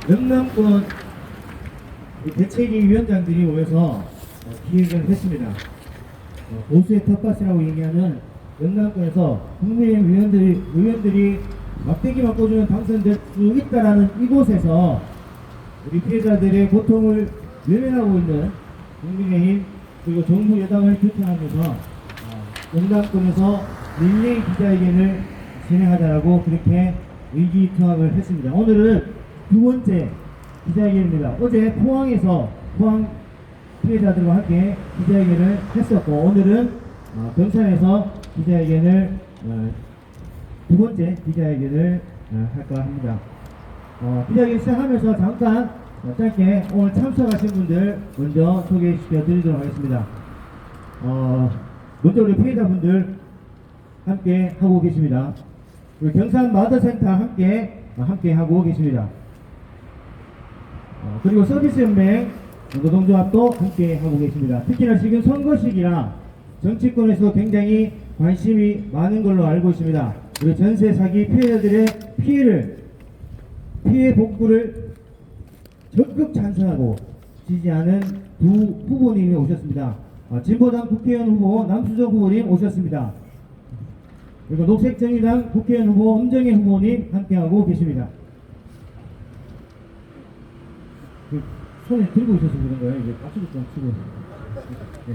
영남권 대책위 위원장들이 모여서 기획을 했습니다. 보수의 텃밭이라고 얘기하는 영남권에서 국민의힘 의원들이 막대기 맞고주면 당선될 수 있다라는 이곳에서 우리 피해자들의 고통을 외면하고 있는 국민의힘 그리고 정부 여당을 규탄하면서 영남권에서 릴레이 기자회견을 진행하자라고 그렇게 의기투합을 했습니다. 오늘은 두 번째 기자회견입니다. 어제 포항에서 포항 피해자들과 함께 기자회견을 했었고 오늘은 경산에서 기자회견을 두 번째 기자회견을 할까 합니다. 기자회견 시작하면서 잠깐 짧게 오늘 참석하신 분들 먼저 소개시켜 드리도록 하겠습니다. 먼저 우리 피해자분들 함께 하고 계십니다. 우리 경산 마더센터 함께 하고 계십니다. 그리고 서비스연맹 노동조합도 함께 하고 계십니다. 특히나 지금 선거 시기라 정치권에서 굉장히 관심이 많은 걸로 알고 있습니다. 우리 전세 사기 피해자들의 피해 복구를 적극 찬성하고 지지하는 두 후보님이 오셨습니다. 진보당 국회의원 후보 남수정 후보님 오셨습니다. 그리고 녹색정의당 국회의원 후보 엄정혜 후보님 함께하고 계십니다. 손에 들고 있어서 그런 거예요. 이제 박수도 좀 치고. 네.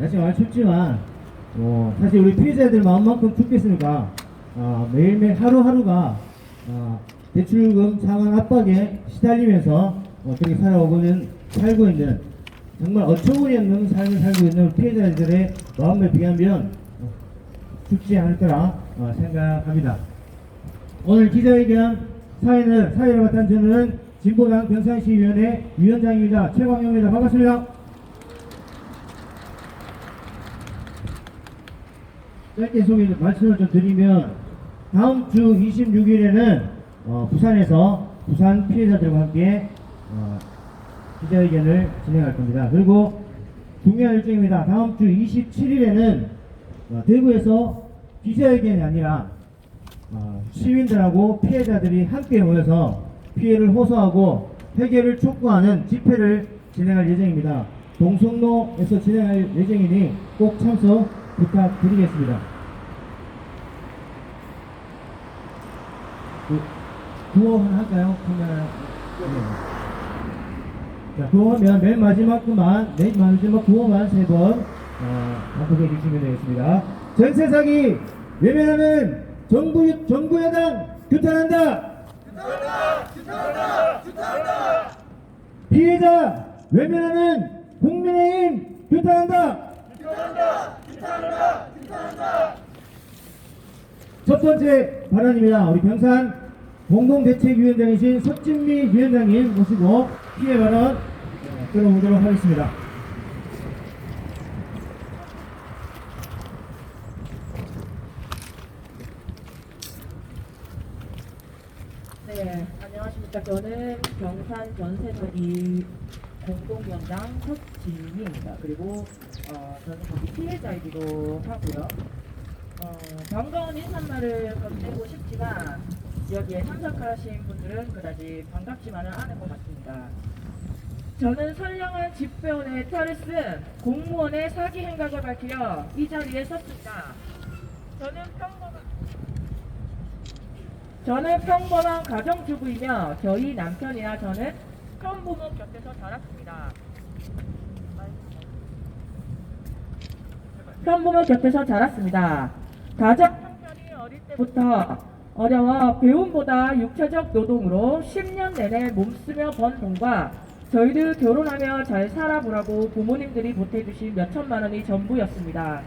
날씨가 많이 춥지만, 사실 우리 피해자들 마음만큼 춥겠습니까? 매일매일 하루하루가, 대출금 상환 압박에 시달리면서, 그렇게 살고 있는, 정말 어처구니없는 삶을 살고 있는 피해자들의 마음에 비하면, 춥지 않을 거라 생각합니다. 오늘 기자회견 사회를 맡은 저는 진보당 경산시위원회 위원장입니다. 최광영입니다. 반갑습니다. 짧게 말씀을 좀 드리면 다음 주 26일에는 부산에서 부산 피해자들과 함께 기자회견을 진행할 겁니다. 그리고 중요한 일정입니다. 다음 주 27일에는 대구에서 기자회견이 아니라 시민들하고 피해자들이 함께 모여서 피해를 호소하고 해결을 촉구하는 집회를 진행할 예정입니다. 동성로에서 진행할 예정이니 꼭 참석 부탁드리겠습니다. 구호는 할까요? 카메라. 자, 구호하면 맨 마지막 구호만 3번 반복해 주시면 되겠습니다. 전세 사기 외면하는 정부 여당 규탄한다. 피해자 외면하는 국민의힘 규탄한다. 첫 번째 발언입니다. 우리 경산 공동대책위원장이신 석진미 위원장님 모시고 피해 발언 들어보도록 하겠습니다. 네, 안녕하십니까. 저는 경산 전세사기 공동위원장 석진미입니다. 그리고 저는 거기 피해자이기도 하고요. 반가운 인사말을 건네고 싶지만 여기에 참석하신 분들은 그다지 반갑지만은 않을 것 같습니다. 저는 선량한 집배원의 탈을 쓴 공무원의 사기 행각을 밝히려 이 자리에 섰습니다. 저는 평범한 가정주부이며 저희 남편이나 저는 편부모 곁에서 자랐습니다. 가정 형편이 어릴 때부터 어려워 배움보다 육체적 노동으로 10년 내내 몸쓰며 번 돈과 저희들 결혼하며 잘 살아보라고 부모님들이 보태주신 몇천만 원이 전부였습니다.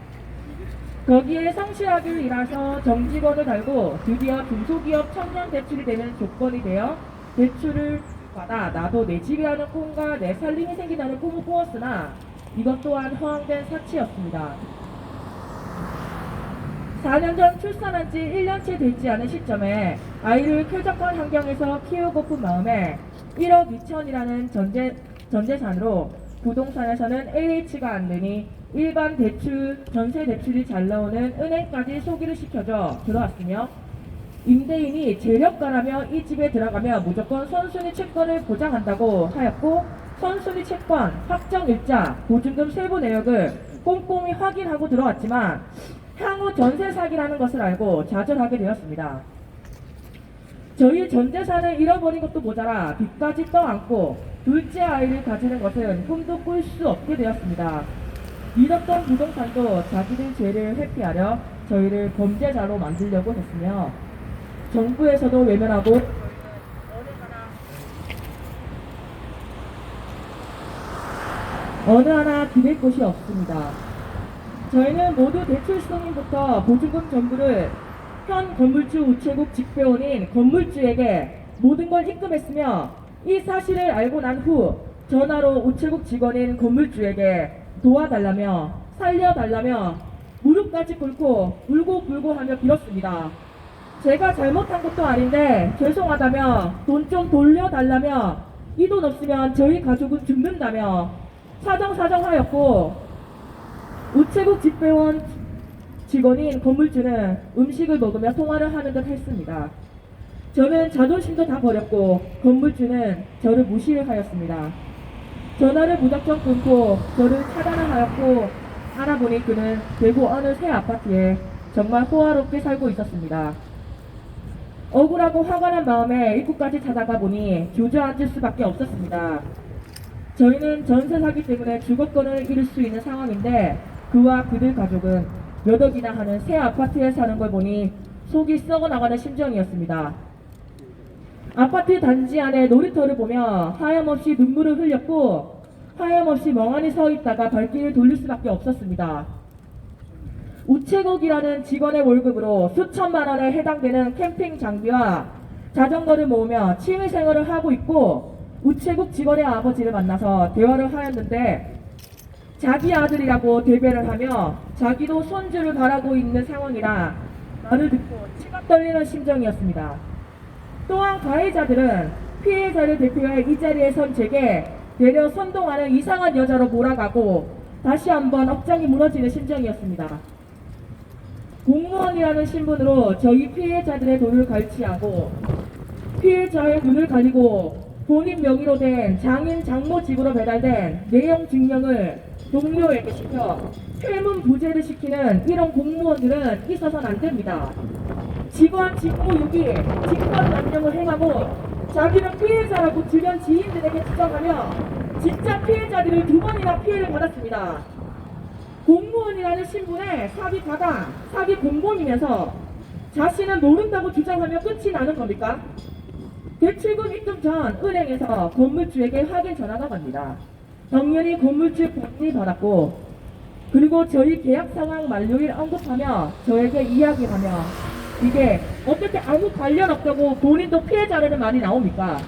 거기에 성실하게 일해서 정직원을 달고 드디어 중소기업 청년 대출이 되는 조건이 되어 대출을 받아 나도 내 집이라는 꿈과 내 살림이 생긴다는 꿈을 꾸었으나 이것 또한 허황된 사치였습니다. 4년 전 출산한 지 1년째 되지 않은 시점에 아이를 쾌적한 환경에서 키우고픈 마음에 1억 2천이라는 전재산으로 부동산에서는 LH가 안 되니 일반 대출, 전세 대출이 잘 나오는 은행까지 소개를 시켜줘 들어왔으며 임대인이 재력가라며 이 집에 들어가면 무조건 선순위 채권을 보장한다고 하였고 선순위 채권, 확정일자, 보증금 세부 내역을 꼼꼼히 확인하고 들어왔지만 향후 전세 사기라는 것을 알고 좌절하게 되었습니다. 저희 전 재산을 잃어버린 것도 모자라 빚까지 떠안고 둘째 아이를 가지는 것은 꿈도 꿀 수 없게 되었습니다. 믿었던 부동산도 자기들 죄를 회피하려 저희를 범죄자로 만들려고 했으며 정부에서도 외면하고 어느 하나 기댈 곳이 없습니다. 저희는 모두 대출 승인부터 보증금 전부를 현 건물주 우체국 직배원인 건물주에게 모든 걸 입금했으며 이 사실을 알고 난 후 전화로 우체국 직원인 건물주에게 도와달라며 살려달라며 무릎까지 꿇고 울고불고 하며 빌었습니다. 제가 잘못한 것도 아닌데 죄송하다며 돈 좀 돌려달라며 이 돈 없으면 저희 가족은 죽는다며 사정사정하였고 우체국 집배원 직원인 건물주는 음식을 먹으며 통화를 하는 듯 했습니다. 저는 자존심도 다 버렸고 건물주는 저를 무시를 하였습니다. 전화를 무작정 끊고 저를 차단을 하였고 알아보니 그는 대구 어느 새 아파트에 정말 호화롭게 살고 있었습니다. 억울하고 화가 난 마음에 입구까지 찾아가 보니 주저앉을 수밖에 없었습니다. 저희는 전세 사기 때문에 주거권을 잃을 수 있는 상황인데 그와 그들 가족은 몇 억이나 하는 새 아파트에 사는 걸 보니 속이 썩어나가는 심정이었습니다. 아파트 단지 안에 놀이터를 보며 하염없이 눈물을 흘렸고 하염없이 멍하니 서 있다가 발길을 돌릴 수밖에 없었습니다. 우체국이라는 직원의 월급으로 수천만 원에 해당되는 캠핑 장비와 자전거를 모으며 취미생활을 하고 있고 우체국 직원의 아버지를 만나서 대화를 하였는데 자기 아들이라고 대배를 하며 자기도 손주를 바라고 있는 상황이라 말을 듣고 치가 떨리는 심정이었습니다. 또한 가해자들은 피해자를 대표해 이 자리에 선 제게 되려 선동하는 이상한 여자로 몰아가고 다시 한번 억장이 무너지는 심정이었습니다. 공무원이라는 신분으로 저희 피해자들의 돈을 갈취하고 피해자의 눈을 가리고 본인 명의로 된 장인 장모 집으로 배달된 내용 증명을 동료에게 시켜 퇴문 부재를 시키는 이런 공무원들은 있어서는 안 됩니다. 직원 직무 유기, 직권 남용을 행하고 자기는 피해자라고 주변 지인들에게 주장하며 진짜 피해자들을 2번이나 피해를 받았습니다. 공무원이라는 신분에 사기 가당, 사기 공범이면서 자신은 모른다고 주장하며 끝이 나는 겁니까? 대출금 입금 전 은행에서 건물주에게 확인 전화가 갑니다. 당연히 건물주 본인이 받았고 그리고 저희 계약 상황 만료일 언급하며 저에게 이야기하며 이게 어떻게 아무 관련 없다고 본인도 피해자라는 말이 나옵니까?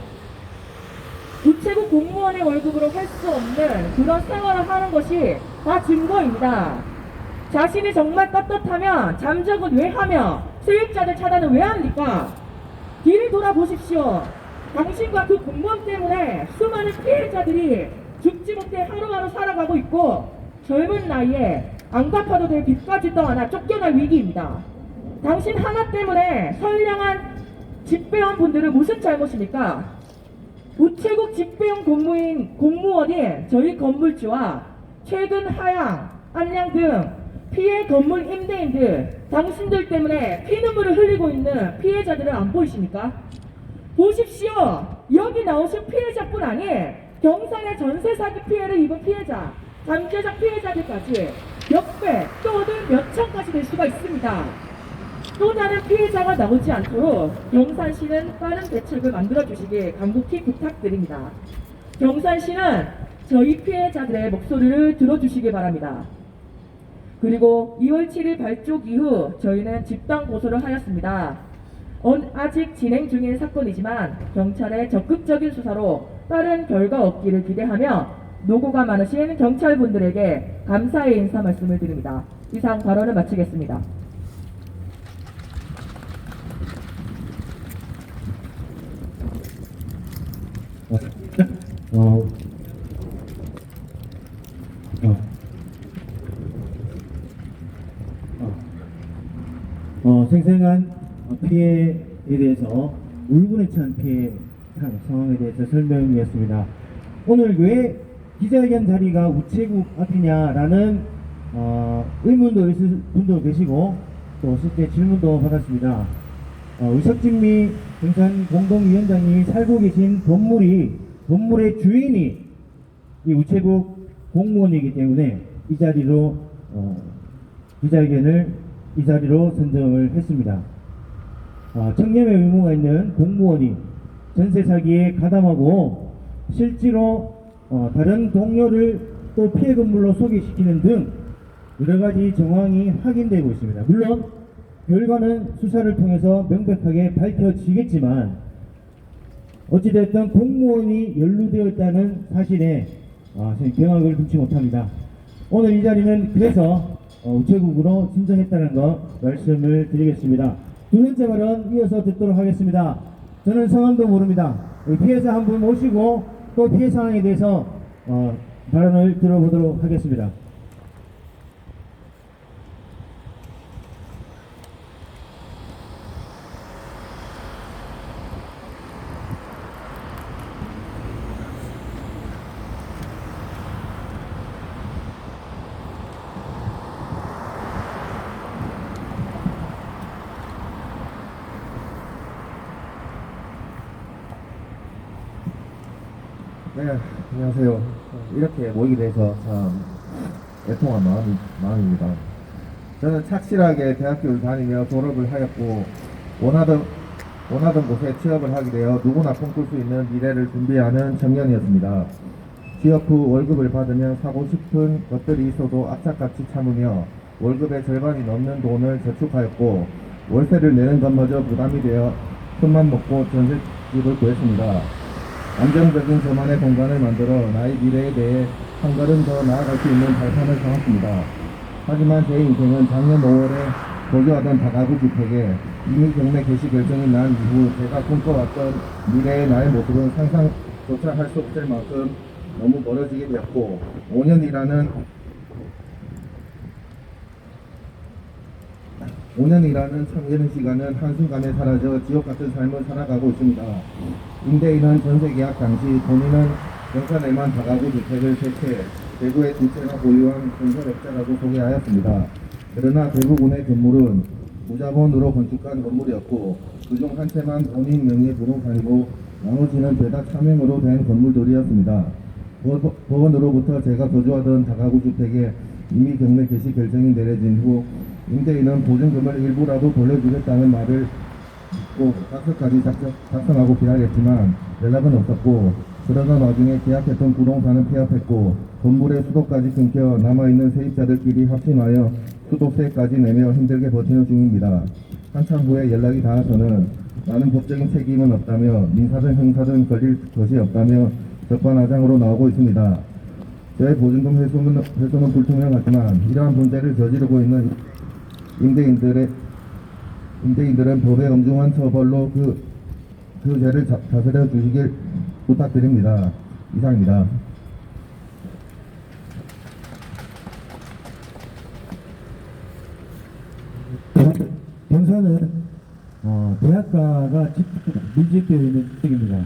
우체국 공무원의 월급으로 할 수 없는 그런 생활을 하는 것이 다 증거입니다. 자신이 정말 떳떳하면 잠적은 왜 하며 세입자들 차단은 왜 합니까? 뒤를 돌아보십시오. 당신과 그 공무원 때문에 수많은 피해자들이 죽지 못해 하루하루 살아가고 있고 젊은 나이에 안 갚아도 될 빚까지 떠안아 쫓겨날 위기입니다. 당신 하나 때문에 선량한 집배원 분들은 무슨 잘못입니까? 우체국 집배원 공무원인 저희 건물주와 최근 하양, 안양 등 피해 건물 임대인들 당신들 때문에 피눈물을 흘리고 있는 피해자들은 안 보이십니까? 보십시오. 여기 나오신 피해자뿐 아닌 경상의 전세 사기 피해를 입은 피해자, 잠재적 피해자들까지 몇 배 또는 몇 천까지 될 수가 있습니다. 또 다른 피해자가 나오지 않도록 경산시는 빠른 대책을 만들어 주시길 간곡히 부탁드립니다. 경산시는 저희 피해자들의 목소리를 들어주시기 바랍니다. 그리고 2월 7일 발족 이후 저희는 집단 고소를 하였습니다. 아직 진행 중인 사건이지만 경찰의 적극적인 수사로 빠른 결과 얻기를 기대하며 노고가 많으신 경찰분들에게 감사의 인사 말씀을 드립니다. 이상 발언을 마치겠습니다. 생생한 피해 대해서 울분에 찬 피해 상황에 대해서 설명이었습니다. 오늘 왜 기자회견 자리가 우체국 앞이냐라는 의문도 있을 분도 계시고 또 실제 질문도 받았습니다. 의석진미 등산 공동위원장님이 살고 계신 건물의 주인이 이 우체국 공무원이기 때문에 이 자리로 기자회견을 이 자리로 선정을 했습니다. 청렴의 의무가 있는 공무원이 전세 사기에 가담하고 실제로 다른 동료를 또 피해 건물로 소개시키는 등 여러 가지 정황이 확인되고 있습니다. 물론 결과는 수사를 통해서 명백하게 밝혀지겠지만 어찌됐든 공무원이 연루되어 있다는 사실에 경악을 금치 못합니다. 오늘 이 자리는 그래서 우체국으로 신청했다는 거 말씀을 드리겠습니다. 두 번째 발언 이어서 듣도록 하겠습니다. 저는 성함도 모릅니다. 피해자 한 분 모시고 또 피해 상황에 대해서 발언을 들어보도록 하겠습니다. 네, 안녕하세요. 이렇게 모이게 돼서 참 애통한 마음입니다. 저는 착실하게 대학교를 다니며 졸업을 하였고 원하던 곳에 취업을 하게 되어 누구나 꿈꿀 수 있는 미래를 준비하는 청년이었습니다. 취업 후 월급을 받으면 사고 싶은 것들이 있어도 악착같이 참으며 월급의 절반이 넘는 돈을 저축하였고 월세를 내는 것마저 부담이 되어 큰맘 먹고 전셋집을 구했습니다. 안정적인 저만의 공간을 만들어 나의 미래에 대해 한 걸음 더 나아갈 수 있는 발판을 삼았습니다. 하지만 제 인생은 작년 5월에 거주하던 다가구 주택에 이미 경매 개시 결정이 난 이후 제가 꿈꿔왔던 미래의 나의 모습은 상상조차 할 수 없을 만큼 너무 멀어지게 되었고 5년이라는 참기는 시간은 한순간에 사라져 지옥같은 삶을 살아가고 있습니다. 임대인은 전세계약 당시 본인은 경산에만 다가구 주택을 세 채, 대구에 두 채나 보유한 건설업자라고 소개하였습니다. 그러나 대부분의 건물은 무자본으로 건축한 건물이었고 그중 한 채만 본인 명의 부동산이고 나머지는 대다 차명으로 된 건물들이었습니다. 법원으로부터 제가 거주하던 다가구 주택에 이미 경매 개시 결정이 내려진 후 임대인은 보증금을 일부라도 돌려주겠다는 말을 듣고 각서까지 작성하고 기다렸지만 연락은 없었고 그러던 와중에 계약했던 부동산은 폐업했고 건물의 수도까지 끊겨 남아있는 세입자들끼리 합심하여 수도세까지 내며 힘들게 버티는 중입니다. 한참 후에 연락이 닿아서는 나는 법적인 책임은 없다며 민사든 형사든 걸릴 것이 없다며 적반하장으로 나오고 있습니다. 저의 보증금 회수는 불투명하지만 이러한 문제를 저지르고 있는 임대인들은 법의 엄중한 처벌로 그 죄를 다스려 주시길 부탁드립니다. 이상입니다. 경사는 대학가가 밀집되어 있는 지역입니다.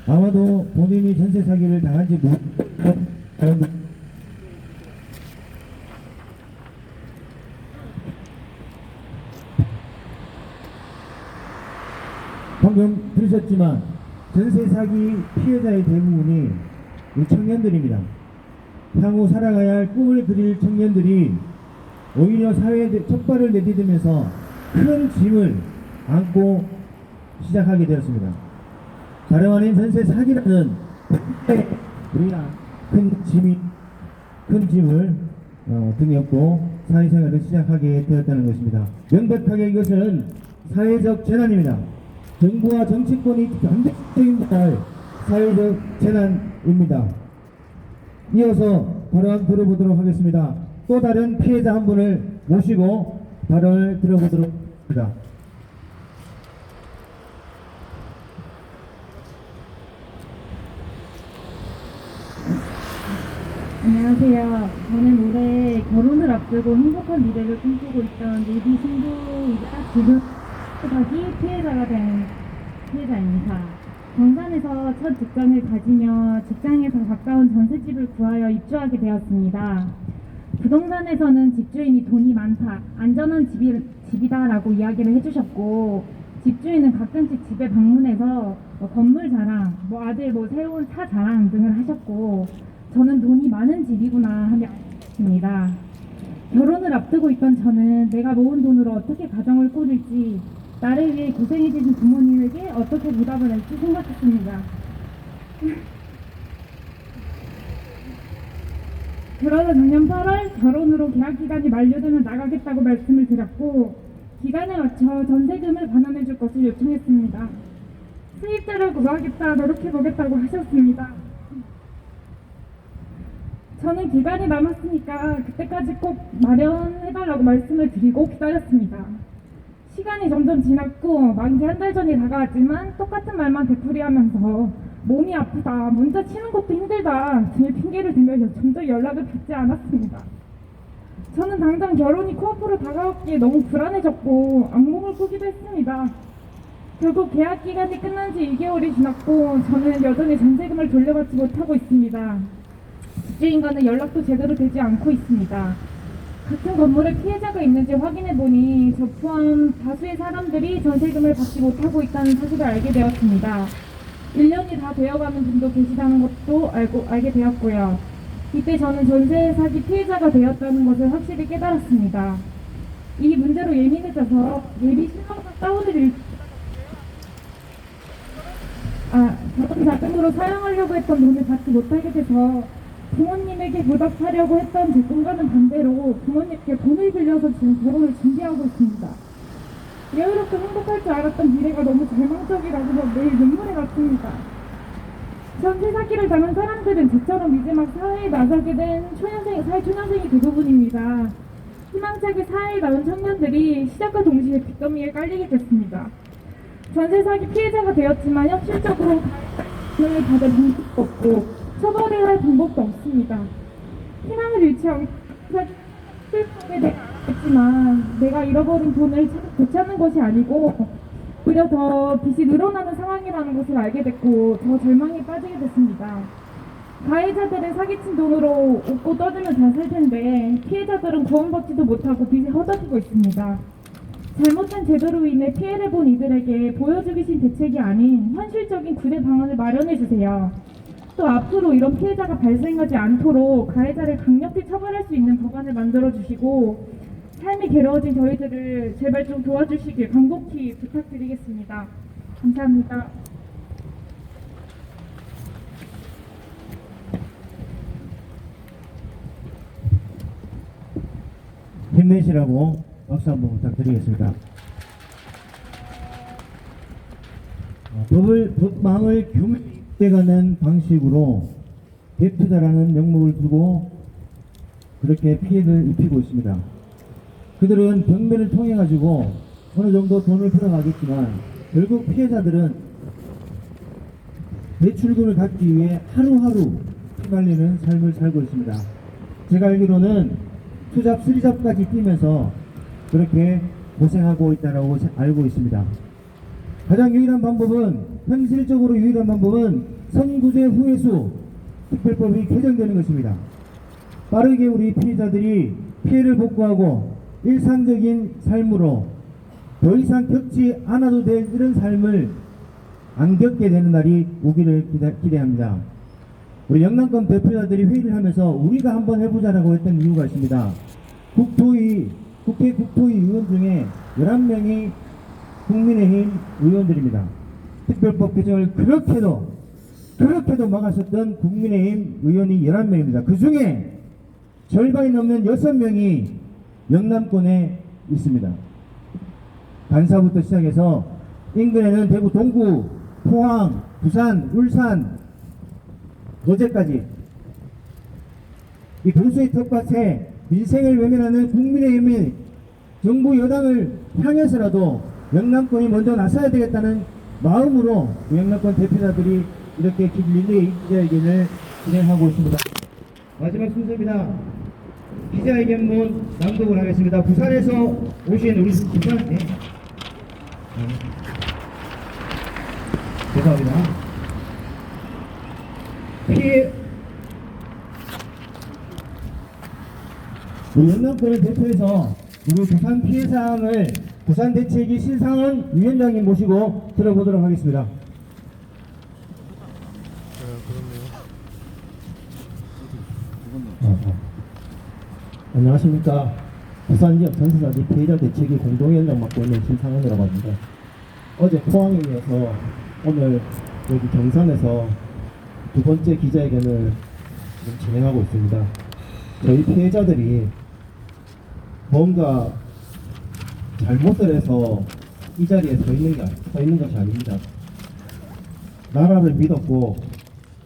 아마도 본인이 전세 사기를 당한지 방금 들으셨지만 전세 사기 피해자의 대부분이 이 청년들입니다. 향후 살아가야 할 꿈을 그릴 청년들이 오히려 사회에 촉발을 내디디면서 큰 짐을 안고 시작하게 되었습니다. 다름 아닌 전세 사기라는 우리가 큰 짐을 등에 업고 사회생활을 시작하게 되었다는 것입니다. 명백하게 이것은 사회적 재난입니다. 정부와 정치권이 반대적인 사회적 재난입니다. 이어서 발언 들어보도록 하겠습니다. 또 다른 피해자 한 분을 모시고 발언을 들어보도록 합니다. 안녕하세요. 저는 올해 결혼을 앞두고 행복한 미래를 꿈꾸고 있던 예비 신부이자 지금 자기 피해자가 된 피해자입니다. 경산에서 첫 직장을 가지며 직장에서 가까운 전셋집을 구하여 입주하게 되었습니다. 부동산에서는 집주인이 돈이 많다, 안전한 집이다라고 이야기를 해주셨고, 집주인은 가끔씩 집에 방문해서 건물 자랑, 아들 새로운 차 자랑 등을 하셨고, 저는 돈이 많은 집이구나 하며 알았습니다. 결혼을 앞두고 있던 저는 내가 모은 돈으로 어떻게 가정을 꾸릴지, 나를 위해 고생해주신 부모님에게 어떻게 보답을 할지 생각했습니다. 그러다 작년 8월 결혼으로 계약기간이 만료되면 나가겠다고 말씀을 드렸고, 기간에 맞춰 전세금을 반환해줄 것을 요청했습니다. 세입자를 구하겠다, 노력해보겠다고 하셨습니다. 저는 기간이 남았으니까 그때까지 꼭 마련해달라고 말씀을 드리고 기다렸습니다. 시간이 점점 지났고 만기 한 달 전이 다가왔지만 똑같은 말만 되풀이하면서 몸이 아프다, 문자 치는 것도 힘들다 등의 핑계를 대며 점점 연락을 받지 않았습니다. 저는 당장 결혼이 코앞으로 다가왔기에 너무 불안해졌고 악몽을 꾸기도 했습니다. 결국 계약 기간이 끝난 지 2개월이 지났고 저는 여전히 전세금을 돌려받지 못하고 있습니다. 집주인과는 연락도 제대로 되지 않고 있습니다. 같은 건물에 피해자가 있는지 확인해보니 저 포함 다수의 사람들이 전세금을 받지 못하고 있다는 사실을 알게 되었습니다. 1년이 다 되어가는 분도 계시다는 것도 알게 되었고요. 이때 저는 전세 사기 피해자가 되었다는 것을 확실히 깨달았습니다. 이 문제로 예민해져서 예비 신랑과 다운을 결혼 자금으로 사용하려고 했던 돈을 받지 못하게 돼서 부모님에게 보답하려고 했던 제 꿈과는 반대로 부모님께 돈을 빌려서 지금 결혼을 준비하고 있습니다. 여유롭고 행복할 줄 알았던 미래가 너무 절망적이라서 매일 눈물이 났습니다. 전세 사기를 당한 사람들은 저처럼 이제 막 사회에 나서게 된 사회초년생이 대부분입니다. 희망차게 사회에 나온 청년들이 시작과 동시에 빚더미에 깔리게 됐습니다. 전세 사기 피해자가 되었지만 현실적으로 돈을 받을 방법도 없고 처벌을 할 방법도 없습니다. 희망을 잃지 않고 슬프게 됐지만 내가 잃어버린 돈을 되찾는 것이 아니고 오히려 더 빚이 늘어나는 상황이라는 것을 알게 됐고 더 절망에 빠지게 됐습니다. 가해자들은 사기친 돈으로 웃고 떠들며 잘 살 텐데 피해자들은 구원받지도 못하고 빚에 허덕이고 있습니다. 잘못된 제도로 인해 피해를 본 이들에게 보여주기신 대책이 아닌 현실적인 구제 방안을 마련해주세요. 또 앞으로 이런 피해자가 발생하지 않도록 가해자를 강력히 처벌할 수 있는 법안을 만들어주시고 삶이 괴로워진 저희들을 제발 좀 도와주시길 간곡히 부탁드리겠습니다. 감사합니다. 힘내시라고 박수 한번 부탁드리겠습니다. 법망을 규명해가는 방식으로 대투자라는 명목을 두고 그렇게 피해를 입히고 있습니다. 그들은 경매를 통해 가지고 어느 정도 돈을 풀어가겠지만 결국 피해자들은 대출금을 받기 위해 하루하루 휘말리는 삶을 살고 있습니다. 제가 알기로는 투잡, 쓰리잡까지 뛰면서 그렇게 고생하고 있다고 알고 있습니다. 가장 유일한 방법은, 현실적으로 유일한 방법은 선구제 후회수 특별법이 개정되는 것입니다. 빠르게 우리 피해자들이 피해를 복구하고 일상적인 삶으로 더 이상 겪지 않아도 될 이런 삶을 안 겪게 되는 날이 오기를 기대합니다. 우리 영남권 대표자들이 회의를 하면서 우리가 한번 해보자라고 했던 이유가 있습니다. 국회 국토위 의원 중에 11명이 국민의힘 의원들입니다. 특별법 개정을 그렇게도 막았었던 국민의힘 의원이 11명입니다. 그 중에 절반이 넘는 6명이 영남권에 있습니다. 간사부터 시작해서 인근에는 대구 동구, 포항, 부산, 울산, 거제까지 이 보수의 턱과 새 민생을 외면하는 국민의힘이 정부 여당을 향해서라도 영남권이 먼저 나서야 되겠다는 마음으로 영남권 대표자들이 이렇게 릴레이 기자회견을 진행하고 있습니다. 마지막 순서입니다. 기자회견문 낭독을 하겠습니다. 부산에서 오신 우리 부산 죄송합니다. 우리 연남권을 대표해서 우리 부산 피해 사항을 부산 대책위 신상은 위원장님 모시고 들어보도록 하겠습니다. 안녕하십니까. 부산 지역 전세자재 피해자 대책위 공동위원장 맡고 있는 신상은이라고 합니다. 어제 포항에 이어서 오늘 여기 경산에서 두 번째 기자회견을 지금 진행하고 있습니다. 저희 피해자들이 뭔가 잘못을 해서 이 자리에 서 있는 것이 아닙니다. 나라를 믿었고,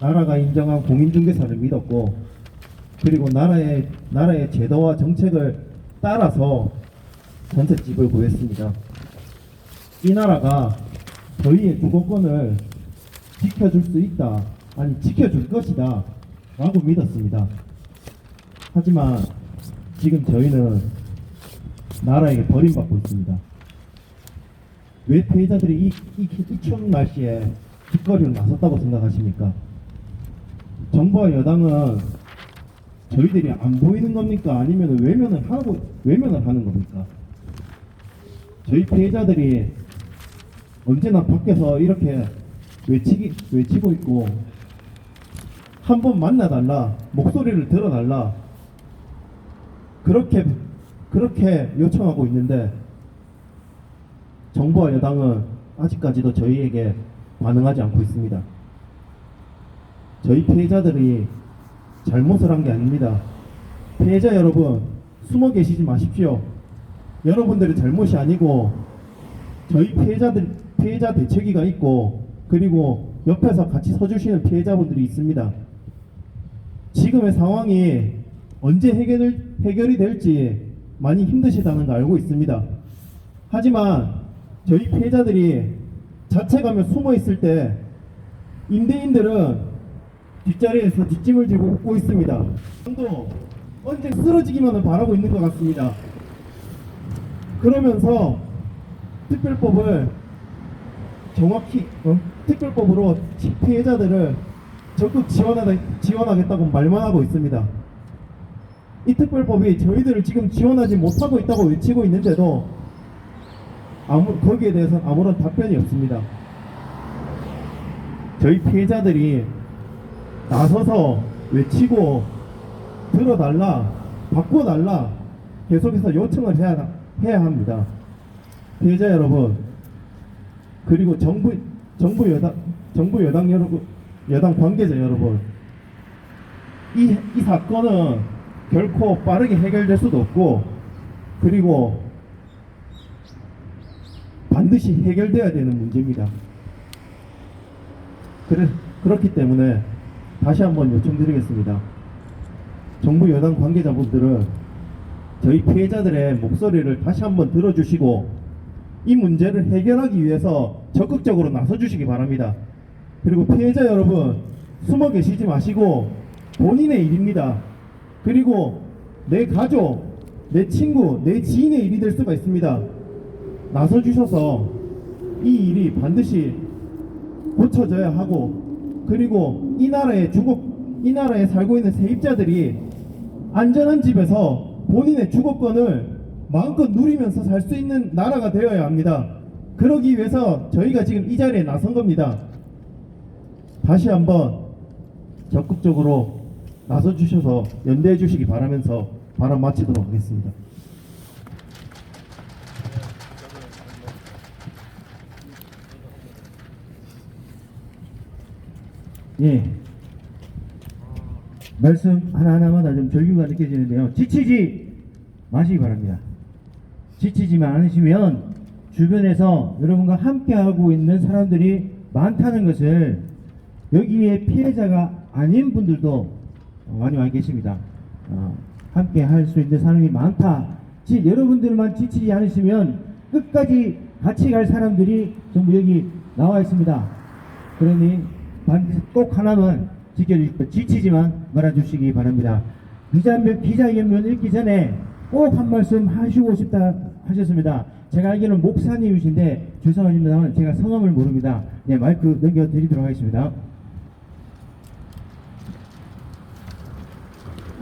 나라가 인정한 공인중개사를 믿었고, 그리고 나라의 제도와 정책을 따라서 전셋집을 구했습니다. 이 나라가 저희의 주거권을 지켜줄 수 있다, 아니 지켜줄 것이다 라고 믿었습니다. 하지만 지금 저희는 나라에게 버림받고 있습니다. 왜 피해자들이 이 추운 날씨에 길거리로 나섰다고 생각하십니까? 정부와 여당은 저희들이 안 보이는 겁니까? 아니면 외면을 하는 겁니까? 저희 피해자들이 언제나 밖에서 이렇게 외치고 있고, 한번 만나달라, 목소리를 들어달라, 그렇게 요청하고 있는데, 정부와 여당은 아직까지도 저희에게 반응하지 않고 있습니다. 저희 피해자들이 잘못을 한 게 아닙니다. 피해자 여러분, 숨어 계시지 마십시오. 여러분들의 잘못이 아니고 저희 피해자 대책위가 있고, 그리고 옆에서 같이 서주시는 피해자분들이 있습니다. 지금의 상황이 언제 해결이 될지 많이 힘드시다는 걸 알고 있습니다. 하지만 저희 피해자들이 자책하며 숨어 있을 때 임대인들은 뒷자리에서 뒷짐을 지고 웃고 있습니다. 또 언제 쓰러지기만을 바라고 있는 것 같습니다. 그러면서 특별법을 정확히 특별법으로 피해자들을 적극 지원하겠다고 말만 하고 있습니다. 이 특별법이 저희들을 지금 지원하지 못하고 있다고 외치고 있는데도 거기에 대해서는 아무런 답변이 없습니다. 저희 피해자들이 나서서 외치고 들어달라, 바꿔달라 계속해서 요청을 해야 합니다. 피해자 여러분, 그리고 정부 여당 관계자 여러분, 이 사건은 결코 빠르게 해결될 수도 없고, 그리고 반드시 해결돼야 되는 문제입니다. 그렇기 때문에 다시 한번 요청드리겠습니다. 정부 여당 관계자분들은 저희 피해자들의 목소리를 다시 한번 들어주시고 이 문제를 해결하기 위해서 적극적으로 나서주시기 바랍니다. 그리고 피해자 여러분, 숨어 계시지 마시고 본인의 일입니다. 그리고 내 가족, 내 친구, 내 지인의 일이 될 수가 있습니다. 나서주셔서 이 일이 반드시 고쳐져야 하고, 그리고 이 나라에 살고 있는 세입자들이 안전한 집에서 본인의 주거권을 마음껏 누리면서 살 수 있는 나라가 되어야 합니다. 그러기 위해서 저희가 지금 이 자리에 나선 겁니다. 다시 한번 적극적으로 나서주셔서 연대해 주시기 바라면서 발언 마치도록 하겠습니다. 예. 말씀 하나하나마다 좀 절규가 느껴지는데요. 지치지 마시기 바랍니다. 지치지만 않으시면 주변에서 여러분과 함께하고 있는 사람들이 많다는 것을, 여기에 피해자가 아닌 분들도 많이 와 계십니다. 함께 할 수 있는 사람이 많다. 여러분들만 지치지 않으시면 끝까지 같이 갈 사람들이 전부 여기 나와 있습니다. 그러니 반드시 꼭 하나만 지켜주십시오. 지치지만 말아주시기 바랍니다. 기자회견문 읽기 전에 꼭 한 말씀 하시고 싶다 하셨습니다. 제가 알기로는 목사님이신데 죄송합니다만 제가 성함을 모릅니다. 네, 마이크 넘겨드리도록 하겠습니다.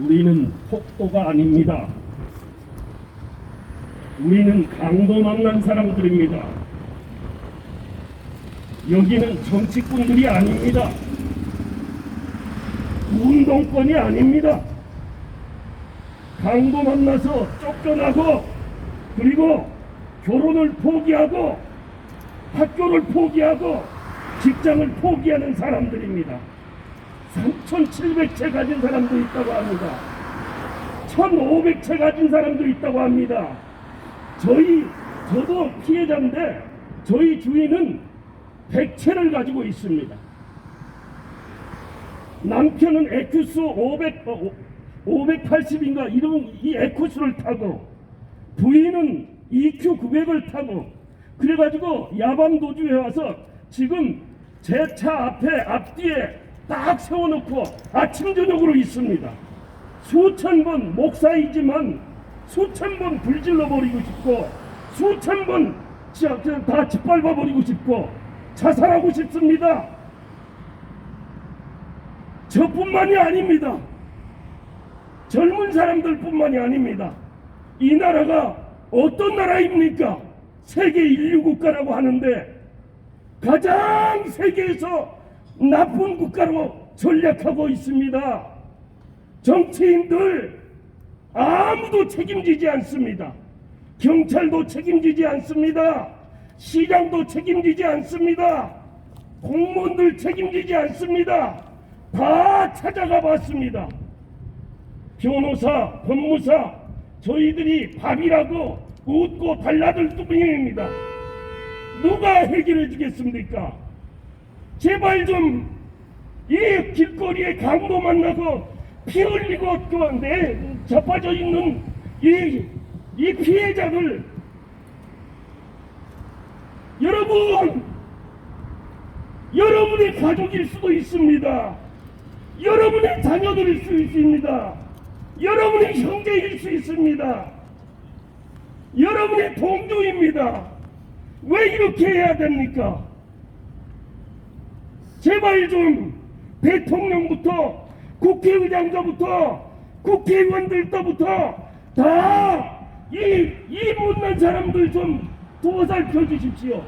우리는 폭도가 아닙니다. 우리는 강도 만난 사람들입니다. 여기는 정치꾼들이 아닙니다. 운동권이 아닙니다. 강도 만나서 쫓겨나고 그리고 결혼을 포기하고 학교를 포기하고 직장을 포기하는 사람들입니다. 3,700채 가진 사람도 있다고 합니다. 1,500채 가진 사람도 있다고 합니다. 저도 피해자인데 저희 주인은 100채를 가지고 있습니다. 남편은 에쿠스 580인가 이런 이 에쿠스를 타고 부인은 EQ 900을 타고 그래가지고 야밤 도주에 와서 지금 제 차 앞뒤에 딱 세워놓고 아침 저녁으로 있습니다. 수천 번 목사이지만 수천 번 불질러 버리고 싶고 수천 번 다 짓밟아 버리고 싶고 자살하고 싶습니다. 저뿐만이 아닙니다. 젊은 사람들뿐만이 아닙니다. 이 나라가 어떤 나라입니까? 세계 인류 국가라고 하는데 가장 세계에서 나쁜 국가로 전략하고 있습니다. 정치인들 아무도 책임지지 않습니다. 경찰도 책임지지 않습니다. 시장도 책임지지 않습니다. 공무원들 책임지지 않습니다. 다 찾아가 봤습니다. 변호사, 법무사 저희들이 밥이라고 웃고 달라들 뿐입니다. 누가 해결해 주겠습니까? 제발 좀 이 길거리에 강도 만나서 피 흘리고 자빠져 있는 이 피해자들 여러분의 가족일 수도 있습니다. 여러분의 자녀들일 수 있습니다. 여러분의 형제일 수 있습니다. 여러분의 동료입니다. 왜 이렇게 해야 됩니까? 제발 좀 대통령부터 국회의장부터 국회의원들부터 다 이 못난 사람들 좀 도살펴 주십시오.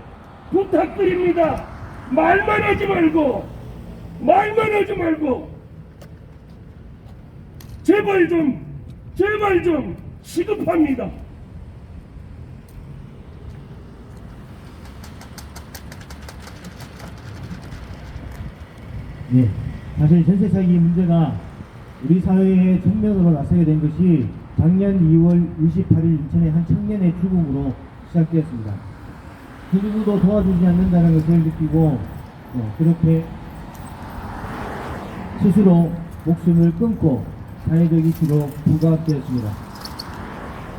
부탁드립니다. 말만 하지 말고 제발 좀 시급합니다. 네, 사실 전세 사기 문제가 우리 사회의 정면으로 나서게 된 것이 작년 2월 28일 인천의 한 청년의 죽음으로 시작되었습니다. 그 누구도 도와주지 않는다는 것을 느끼고 그렇게 스스로 목숨을 끊고 사회적 이슈로 부각되었습니다.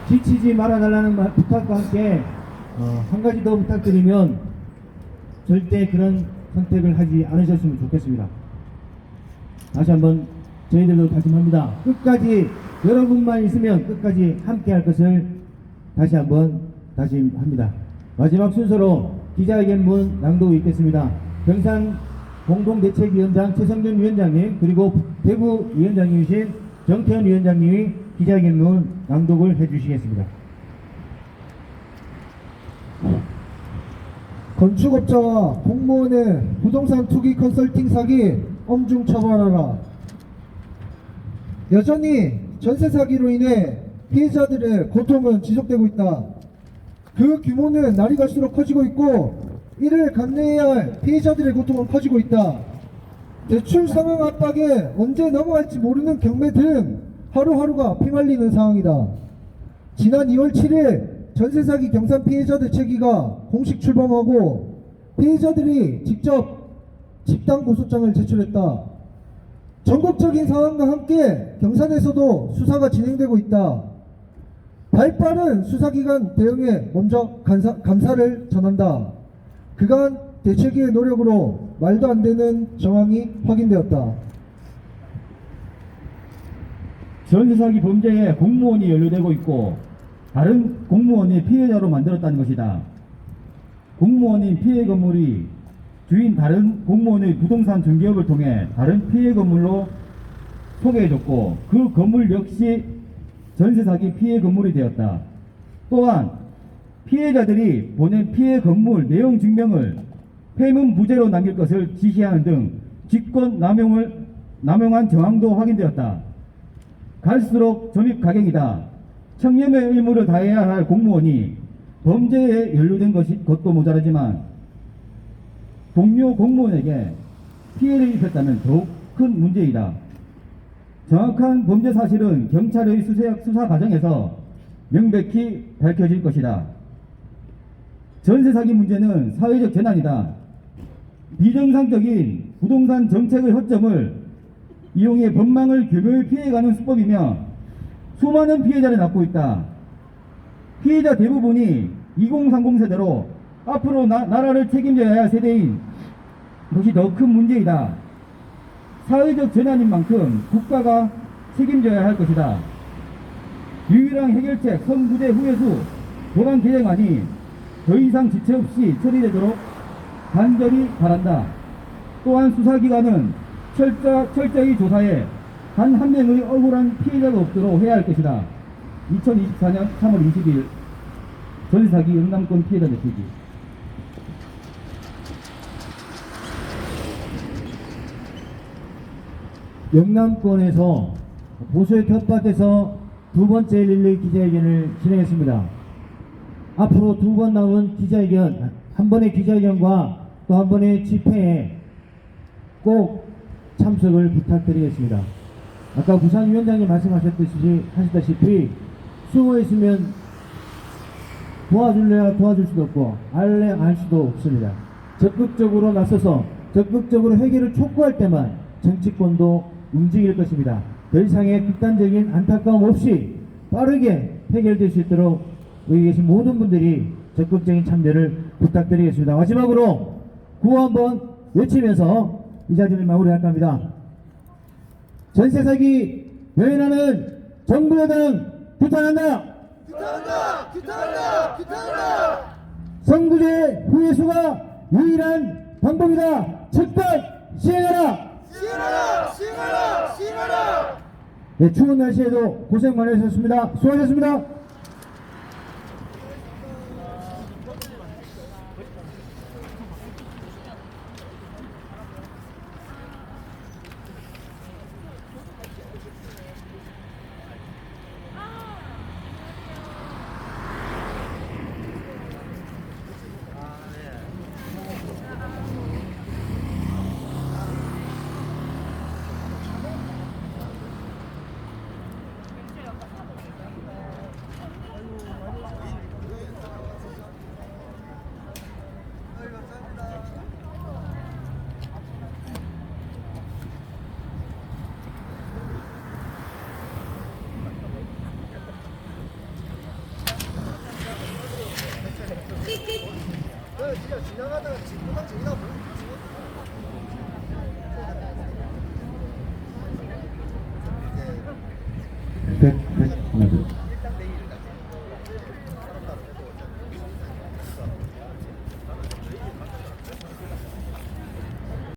지치지 말아달라는 부탁과 함께 한 가지 더 부탁드리면 절대 그런 선택을 하지 않으셨으면 좋겠습니다. 다시 한번 저희들도 다짐합니다. 끝까지 여러분만 있으면 끝까지 함께 할 것을 다시 한번 다짐합니다. 마지막 순서로 기자회견문 낭독이 있겠습니다. 경산 공동대책위원장 최성준 위원장님 그리고 대구 위원장님이신 정태현 위원장님이 기자회견문 낭독을 해주시겠습니다. 건축업자와 공무원의 부동산 투기 컨설팅 사기 엄중 처벌하라. 여전히 전세 사기로 인해 피해자들의 고통은 지속되고 있다. 그 규모는 날이 갈수록 커지고 있고 이를 감내해야 할 피해자들의 고통은 커지고 있다. 대출 상황 압박에 언제 넘어갈지 모르는 경매 등 하루하루가 피말리는 상황이다. 지난 2월 7일 전세사기 경산 피해자 대책위가 공식 출범하고 피해자들이 직접 집단 고소장을 제출했다. 전국적인 상황과 함께 경산에서도 수사가 진행되고 있다. 발빠른 수사기관 대응에 먼저 감사를 전한다. 그간 대책위의 노력으로 말도 안 되는 정황이 확인되었다. 전세 사기 범죄에 공무원이 연루되고 있고 다른 공무원이 피해자로 만들었다는 것이다. 공무원인 피해 건물이 주인 다른 공무원의 부동산 중개업을 통해 다른 피해 건물로 소개해줬고 그 건물 역시 전세 사기 피해 건물이 되었다. 또한 피해자들이 보낸 피해 건물 내용 증명을 폐문 부재로 남길 것을 지시하는 등 직권 남용한 정황도 확인되었다. 갈수록 점입 가경이다. 청렴의 의무를 다해야 할 공무원이 범죄에 연루된 것도 모자라지만 동료 공무원에게 피해를 입혔다면 더욱 큰 문제이다. 정확한 범죄 사실은 경찰의 수사 과정에서 명백히 밝혀질 것이다. 전세 사기 문제는 사회적 재난이다. 비정상적인 부동산 정책의 허점을 이용해 법망을 교묘히 피해가는 수법이며 수많은 피해자를 낳고 있다. 피해자 대부분이 2030 세대로 앞으로 나라를 책임져야 할 세대인 것이 더 큰 문제이다. 사회적 재난인 만큼 국가가 책임져야 할 것이다. 유일한 해결책 선구제 후회수 법안 개정안이 더 이상 지체 없이 처리되도록 간절히 바란다. 또한 수사기관은 철저히 조사해 단 한 명의 억울한 피해자가 없도록 해야 할 것이다. 2024년 3월 20일 전세사기 영남권 피해자 메시지. 영남권에서 보수의 텃밭에서 두 번째 릴레이 기자회견을 진행했습니다. 앞으로 두 번 남은 기자회견, 한 번의 기자회견과 또 한 번의 집회에 꼭 참석을 부탁드리겠습니다. 아까 부산위원장님 말씀하셨다시피 숨어 있으면 도와줄래야 도와줄 수도 없고 알래 알 수도 없습니다. 적극적으로 나서서 적극적으로 해결을 촉구할 때만 정치권도 움직일 것입니다. 더 이상의 극단적인 안타까움 없이 빠르게 해결될 수 있도록 여기 계신 모든 분들이 적극적인 참여를 부탁드리겠습니다. 마지막으로 구호 한번 외치면서 이 자리를 마무리할까 합니다. 전세 사기 외면하는 정부 여당 규탄한다. 규탄한다. 규탄한다. 규탄한다. 선구제 후회수가 유일한 방법이다. 즉각 시행하라. 시행하라. 시행하라. 시행하라. 네, 추운 날씨에도 고생 많으셨습니다. 수고하셨습니다. 하나, 둘.